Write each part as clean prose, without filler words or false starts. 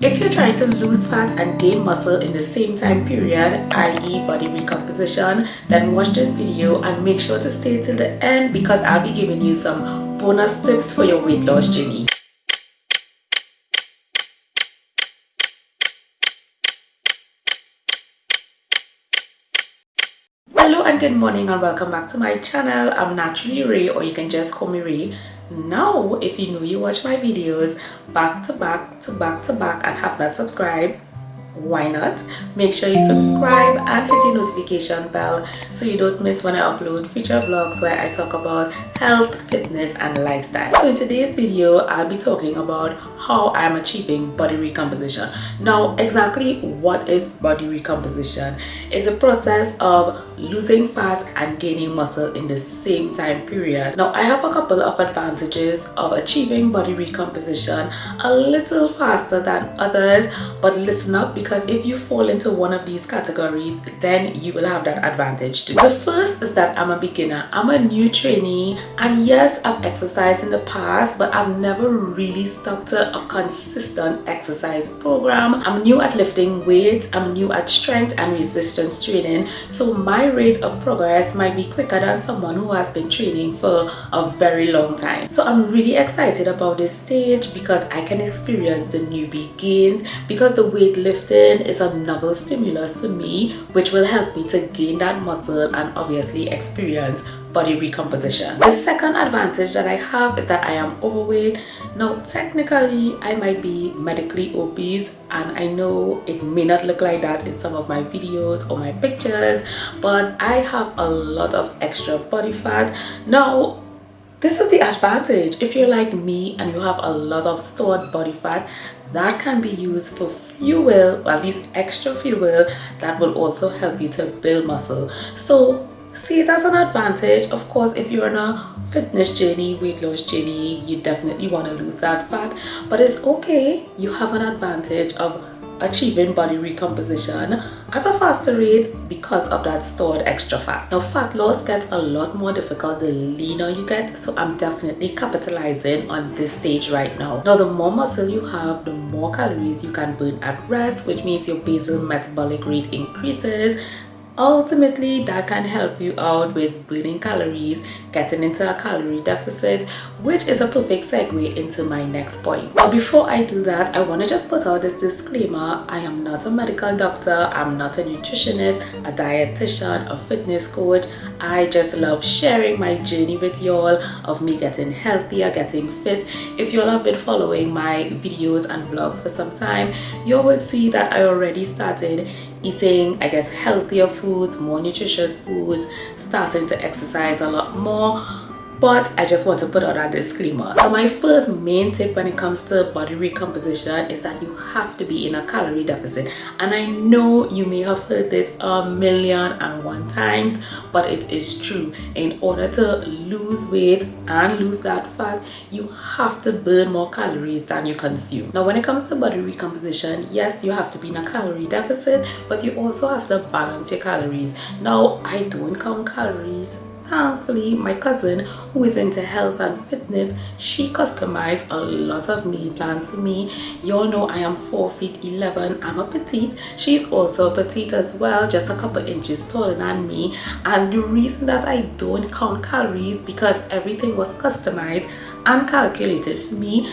If you're trying to lose fat and gain muscle in the same time period, i.e. body recomposition, then watch this video and make sure to stay till the end because I'll be giving you some bonus tips for your weight loss journey. Hello and good morning and welcome back to my channel. I'm naturally Ray, or you can just call me Ray. Now, if you know you watch my videos back to back and have not subscribed, why not? Make sure you subscribe and hit the notification bell so you don't miss when I upload future vlogs where I talk about health, fitness and lifestyle. So in today's video, I'll be talking about how I'm achieving body recomposition. Now, exactly what is body recomposition? It's a process of losing fat and gaining muscle in the same time period. Now, I have a couple of advantages of achieving body recomposition a little faster than others, but listen up, because if you fall into one of these categories, then you will have that advantage too. The first is that I'm a beginner. I'm a new trainee, and yes, I've exercised in the past, but I've never really stuck to a consistent exercise program. I'm new at lifting weights, I'm new at strength and resistance training, so my rate of progress might be quicker than someone who has been training for a very long time. So I'm really excited about this stage because I can experience the newbie gains, because the weightlifting is a novel stimulus for me, which will help me to gain that muscle and obviously experience body recomposition. The second advantage that I have is that I am overweight. Now, technically, I might be medically obese, and I know it may not look like that in some of my videos or my pictures, but I have a lot of extra body fat. Now, this is the advantage. If you're like me and you have a lot of stored body fat, that can be used for fuel, or at least extra fuel, that will also help you to build muscle. So see it as an advantage. Of course, if you're on a fitness journey, weight loss journey, you definitely want to lose that fat, but it's okay. You have an advantage of achieving body recomposition at a faster rate because of that stored extra fat. Now, fat loss gets a lot more difficult the leaner you get, so I'm definitely capitalizing on this stage right now. Now, the more muscle you have, the more calories you can burn at rest, which means your basal metabolic rate increases. Ultimately, that can help you out with burning calories, getting into a calorie deficit, which is a perfect segue into my next point. But before I do that, I want to just put out this disclaimer. I am not a medical doctor, I'm not a nutritionist, a dietitian, a fitness coach. I just love sharing my journey with y'all of me getting healthier, getting fit. If y'all have been following my videos and vlogs for some time, you will see that I already started eating, I guess, healthier foods, more nutritious foods, starting to exercise a lot more. But I just want to put out a disclaimer. So my first main tip when it comes to body recomposition is that you have to be in a calorie deficit. And I know you may have heard this 1,000,001 times, but it is true. In order to lose weight and lose that fat, you have to burn more calories than you consume. Now, when it comes to body recomposition, yes, you have to be in a calorie deficit, but you also have to balance your calories. Now, I don't count calories. Thankfully, my cousin, who is into health and fitness, she customized a lot of meal plans for me. You all know I am 4'11". I'm a petite. She's also petite as well, just a couple inches taller than me. And the reason that I don't count calories, because everything was customized and calculated for me.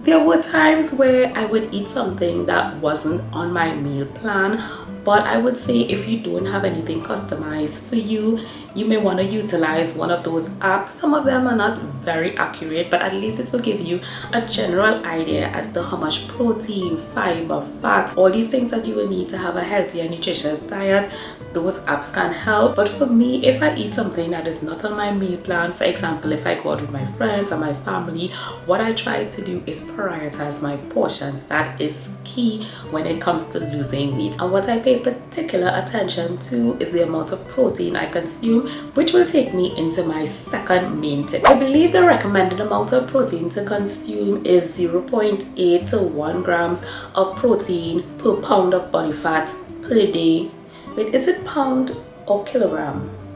There were times where I would eat something that wasn't on my meal plan, but I would say if you don't have anything customized for you, you may want to utilize one of those apps. Some of them are not very accurate, but at least it will give you a general idea as to how much protein, fiber, fat, all these things that you will need to have a healthy and nutritious diet. Those apps can help. But for me, if I eat something that is not on my meal plan, for example, if I go out with my friends and my family, what I try to do is prioritize my portions. That is key when it comes to losing weight. And what I pay particular attention to is the amount of protein I consume, which will take me into my second main tip. I believe the recommended amount of protein to consume is 0.8 to 1 grams of protein per pound of body fat per day. Wait, is it pound or kilograms?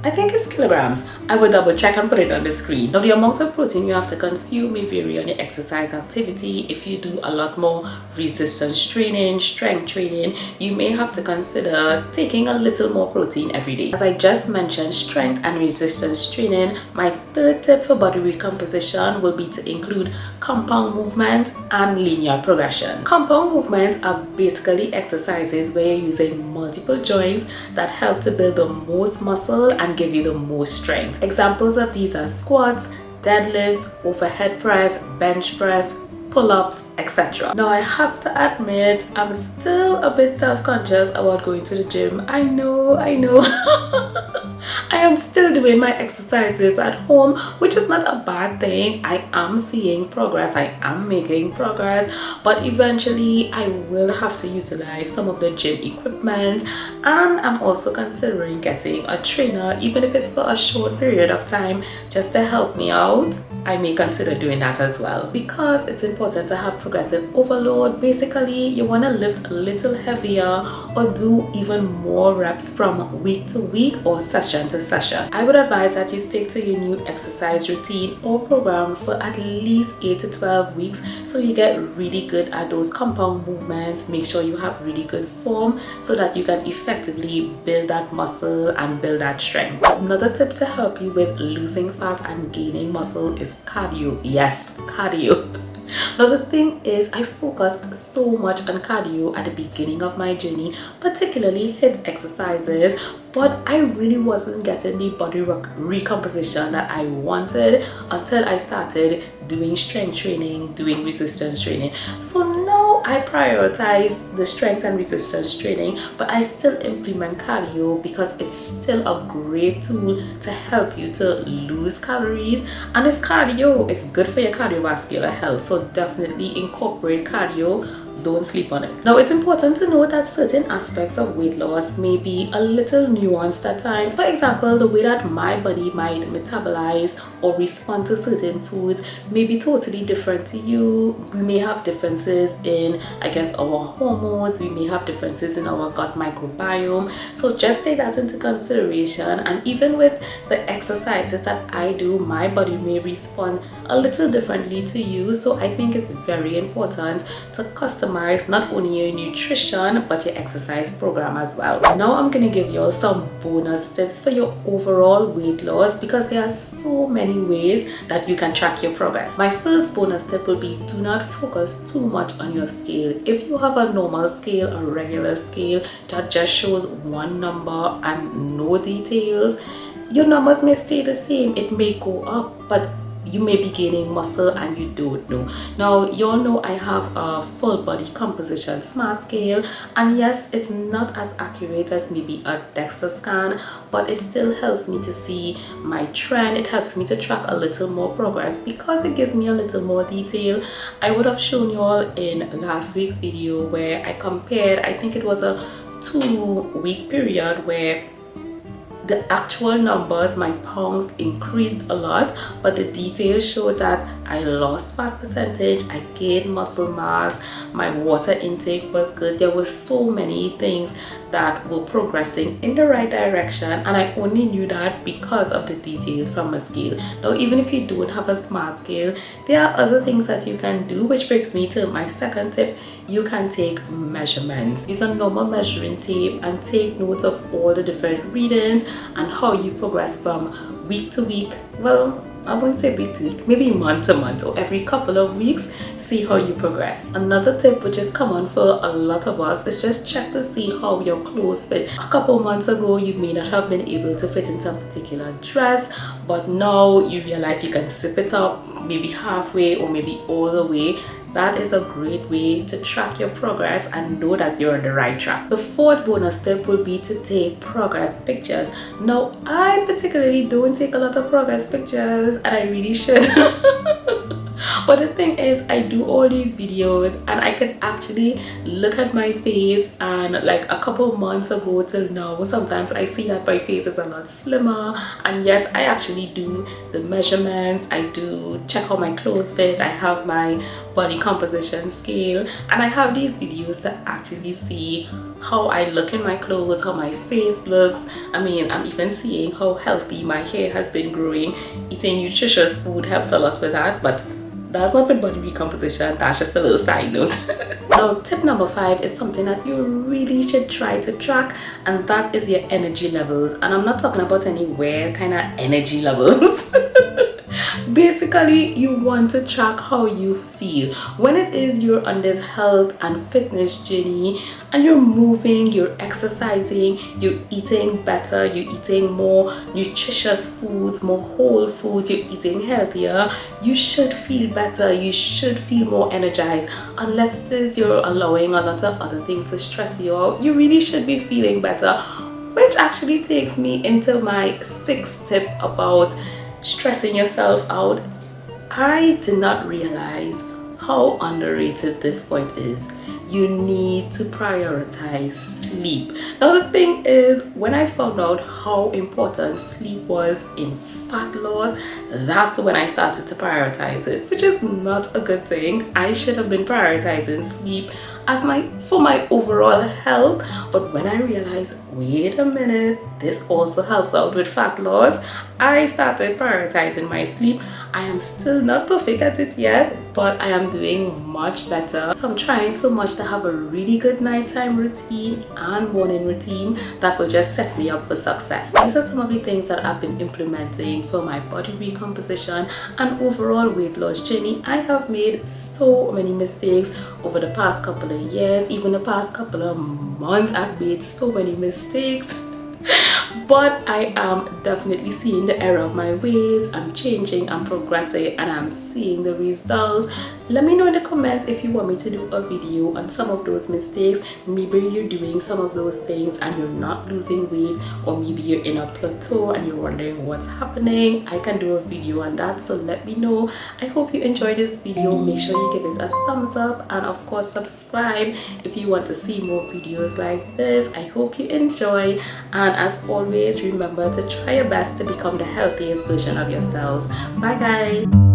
I think it's kilograms. I will double check and put it on the screen. Now, the amount of protein you have to consume may vary on your exercise activity. If you do a lot more resistance training, strength training, you may have to consider taking a little more protein every day. As I just mentioned, strength and resistance training, my third tip for body recomposition will be to include compound movement and linear progression. Compound movements are basically exercises where you're using multiple joints that help to build the most muscle and give you the most strength. Examples of these are squats, deadlifts, overhead press, bench press, pull-ups, etc. Now, I have to admit, I'm still a bit self-conscious about going to the gym. I know. I am still doing my exercises at home, which is not a bad thing. I am seeing progress, I am making progress, but eventually I will have to utilize some of the gym equipment, and I'm also considering getting a trainer, even if it's for a short period of time, just to help me out. I may consider doing that as well, because it's important to have progressive overload. Basically, you want to lift a little heavier or do even more reps from week to week or session to session. I would advise that you stick to your new exercise routine or program for at least 8 to 12 weeks so you get really good at those compound movements. Make sure you have really good form so that you can effectively build that muscle and build that strength. Another tip to help you with losing fat and gaining muscle is cardio. Yes, cardio. Now, the thing is, I focused so much on cardio at the beginning of my journey, particularly HIIT exercises, but I really wasn't getting the body recomposition that I wanted until I started doing strength training, doing resistance training. So now I prioritize the strength and resistance training, but I still implement cardio because it's still a great tool to help you to lose calories, and it's cardio. It's good for your cardiovascular health, so definitely incorporate cardio. Don't sleep on it. Now, it's important to note that certain aspects of weight loss may be a little nuanced at times. For example, the way that my body might metabolize or respond to certain foods may be totally different to you. We may have differences in, I guess, our hormones. We may have differences in our gut microbiome. So just take that into consideration. And even with the exercises that I do, my body may respond a little differently to you. So I think it's very important to customize not only your nutrition but your exercise program as well. Now I'm going to give you all some bonus tips for your overall weight loss, because there are so many ways that you can track your progress. My first bonus tip will be, do not focus too much on your scale. If you have a normal scale, a regular scale that just shows one number and no details, your numbers may stay the same. It may go up, but you may be gaining muscle and you don't know. Now, you all know I have a full body composition smart scale, and yes, it's not as accurate as maybe a DEXA scan, but it still helps me to see my trend. It helps me to track a little more progress because it gives me a little more detail. I would have shown you all in last week's video where I compared, I think it was a 2-week period where the actual numbers, my pounds increased a lot, but the details showed that I lost fat percentage, I gained muscle mass, my water intake was good. There were so many things that were progressing in the right direction, and I only knew that because of the details from a scale. Now, even if you don't have a smart scale, there are other things that you can do, which brings me to my second tip. You can take measurements. Use a normal measuring tape and take notes of all the different readings and how you progress from week to week. Well, I wouldn't say week to week, maybe month to month or every couple of weeks. See how you progress. Another tip, which is common for a lot of us, is just check to see how your clothes fit. A couple months ago, you may not have been able to fit into a particular dress, but now you realize you can zip it up maybe halfway or maybe all the way. That is a great way to track your progress and know that you're on the right track. The fourth bonus tip will be to take progress pictures. Now, I particularly don't take a lot of progress pictures, and I really should. But the thing is, I do all these videos and I can actually look at my face, and like a couple months ago till now, sometimes I see that my face is a lot slimmer. And yes, I actually do the measurements, I do check how my clothes fit, I have my body composition scale, and I have these videos to actually see how I look in my clothes, how my face looks. I mean, I'm even seeing how healthy my hair has been growing. Eating nutritious food helps a lot with that, but that's not with body recomposition, that's just a little side note. Now, tip number 5 is something that you really should try to track, and that is your energy levels. And I'm not talking about any weird kind of energy levels. Basically, you want to track how you feel when it is you're on this health and fitness journey, and you're moving, you're exercising, you're eating better, you're eating more nutritious foods, more whole foods, you're eating healthier. You should feel better, you should feel more energized. Unless it is you're allowing a lot of other things to stress you out, you really should be feeling better. Which actually takes me into my 6th tip about stressing yourself out. I did not realize how underrated this point is. You need to prioritize sleep. Now the thing is, when I found out how important sleep was in fat loss, that's when I started to prioritize it, which is not a good thing. I should have been prioritizing sleep as for my overall health. But when I realized, wait a minute, this also helps out with fat loss, I started prioritizing my sleep. I am still not perfect at it yet, but I am doing much better. So I'm trying so much to have a really good nighttime routine and morning routine that will just set me up for success. These are some of the things that I've been implementing for my body recomposition and overall weight loss journey. I have made so many mistakes over the past couple of years, even the past couple of months. I've made so many mistakes. But I am definitely seeing the error of my ways. I'm changing, I'm progressing, and I'm seeing the results. Let me know in the comments if you want me to do a video on some of those mistakes. Maybe you're doing some of those things and you're not losing weight, or maybe you're in a plateau and you're wondering what's happening. I can do a video on that, so let me know. I hope you enjoyed this video. Make sure you give it a thumbs up, and of course subscribe if you want to see more videos like this. I hope you enjoy, and as always, remember to try your best to become the healthiest version of yourselves. Bye guys.